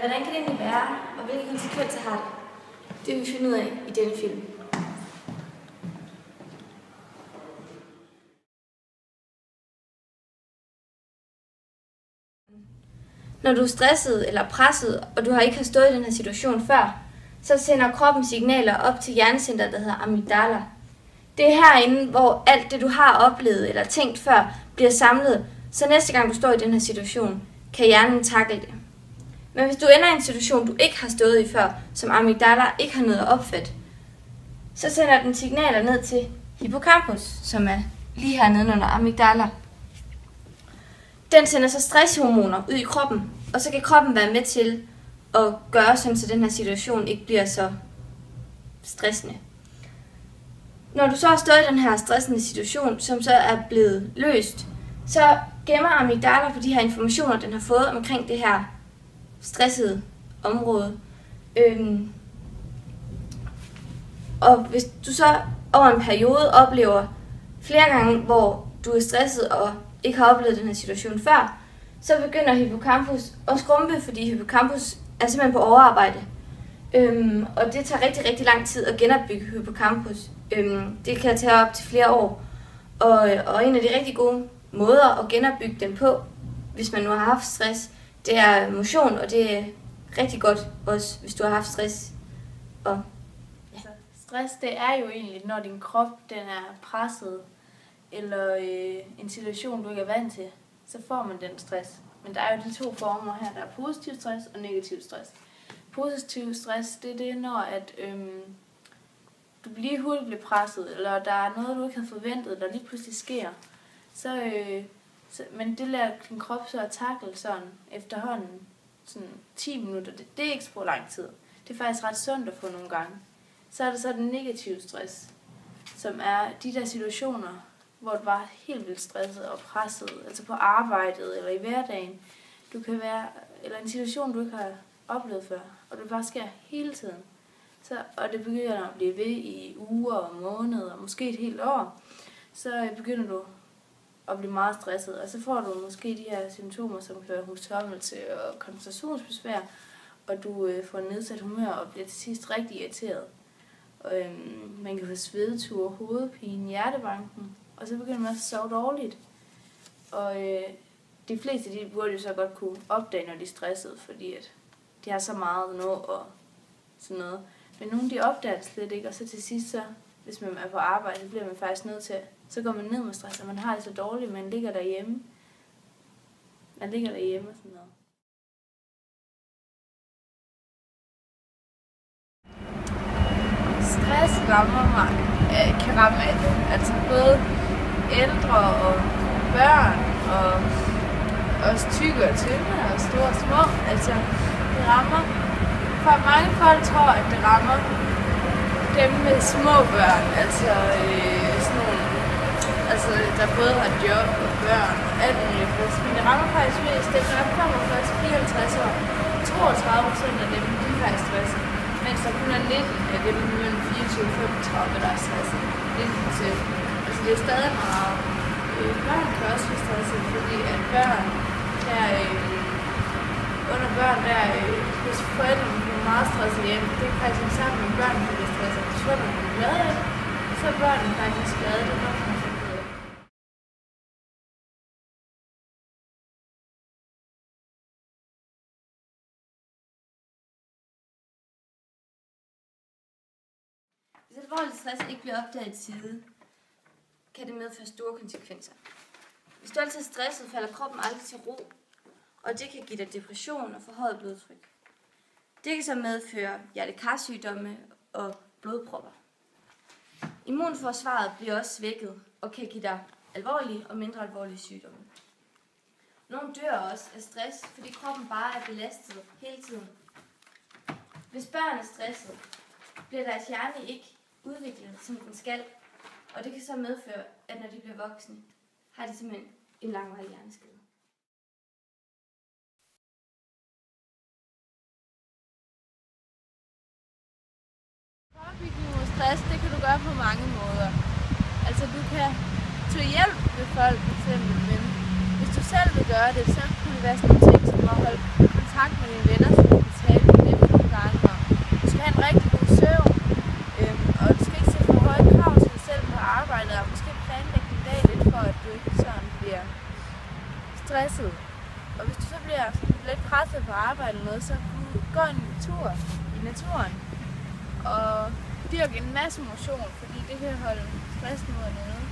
hvordan kan det egentlig være, og hvilke konsekvenser har det? Det vil vi finde ud af i denne film. Når du er stresset eller presset, og du ikke har stået i den her situation før, så sender kroppen signaler op til hjernecentret, der hedder amygdala. Det er herinde, hvor alt det, du har oplevet eller tænkt før, bliver samlet, så næste gang du står i den her situation, kan hjernen takle det. Men hvis du ender i en situation, du ikke har stået i før, som amygdala ikke har noget at opfatte, så sender den signaler ned til hippocampus, som er lige hernede under amygdala. Den sender så stresshormoner ud i kroppen, og så kan kroppen være med til at gøre sådan, så den her situation ikke bliver så stressende. Når du så har stået i den her stressende situation, som så er blevet løst, så gemmer amygdala på de her informationer, den har fået omkring det her stressede område. Og hvis du så over en periode oplever flere gange, hvor du er stresset og ikke har oplevet den her situation før, så begynder hippocampus at skrumpe, fordi hippocampus er simpelthen på overarbejde. Og det tager rigtig, rigtig lang tid at genopbygge hippocampus. Det kan tage op til flere år. Og en af de rigtig gode måder at genopbygge den på, hvis man nu har haft stress, det er motion, og det er rigtig godt også, hvis du har haft stress. Og, ja. Altså, stress, det er jo egentlig, når din krop den er presset, eller en situation, du ikke er vant til, så får man den stress. Men der er jo de to former her, der er positiv stress og negativ stress. Positiv stress, det er det, når at du lige hurtigt bliver presset, eller der er noget, du ikke havde forventet, der lige pludselig sker. Men det lærer din krop så at takle sådan efterhånden, sådan 10 minutter. Det er ikke så lang tid. Det er faktisk ret sundt at få nogle gange. Så er der så den negative stress, som er de der situationer, hvor du var helt vildt stresset og presset, altså på arbejdet eller i hverdagen. Du kan være, eller en situation, du ikke har oplevet før, og det bare sker hele tiden. Og det begynder at blive ved i uger og måneder, måske et helt år, så begynder du at blive meget stresset, og så får du måske de her symptomer, som kan være hukommelse og koncentrationsbesvær, og du får nedsat humør og bliver til sidst rigtig irriteret. Man kan få svedeture, hovedpine, hjertebanken, og så begynder man også at sove dårligt. Og de fleste de burde jo så godt kunne opdage, når de er stressede, fordi at de har så meget at nå og sådan noget. Men nogle de opdager det slet ikke, og så til sidst, så, hvis man er på arbejde, så bliver man faktisk nødt til, så går man ned med stress, og man har det så dårligt, man ligger derhjemme. Man ligger derhjemme og sådan noget. Stress rammer mig, kan ramme alle, altså både ældre og børn, og også tykke og tynde, og store og små, altså det rammer. For mange folk tror, at det rammer dem med små børn, altså sådan nogle, altså der både har job og børn og alt muligt. Men det rammer faktisk mest dem, der er 45 til 54 år. 32% af dem, de er faktisk stresset. Mens der kun er 19 af dem mellem 24 og 35, der er stresset. Altså det er stadig meget. Børn kan også blive stresset, fordi at børn, der under børn, der hvis forældrene bliver meget stresset hjem, det er faktisk en sammen med børn, der bliver stresset. Hvis forældrene bliver glade hjem, så er børnene faktisk glade, det er nok, man får glade. Hvis alvorlig stress ikke bliver opdaget i tide, kan det medføre store konsekvenser. Hvis du altid er stresset, falder kroppen aldrig til ro, og det kan give dig depression og forhøjet blodtryk. Det kan så medføre hjertekarsygdomme og blodpropper. Immunforsvaret bliver også svækket og kan give dig alvorlige og mindre alvorlige sygdomme. Nogle dør også af stress, fordi kroppen bare er belastet hele tiden. Hvis børn er stresset, bliver deres hjerne ikke udviklet, som den skal, og det kan så medføre, at når de bliver voksne, har de simpelthen en langvarig hjerneskade. Forebyggelse mod stress, det kan du gøre på mange måder. Altså du kan tage hjælp ved folk for eksempel, men hvis du selv vil gøre det, så kunne det være sådan nogle ting som at holde kontakt med dine venner, så du kan du ikke sådan bliver stresset. Og hvis du så bliver lidt presset på arbejde eller noget, så gå en tur i naturen og dyrke en masse motion, fordi det kan holde stressniveauet nede.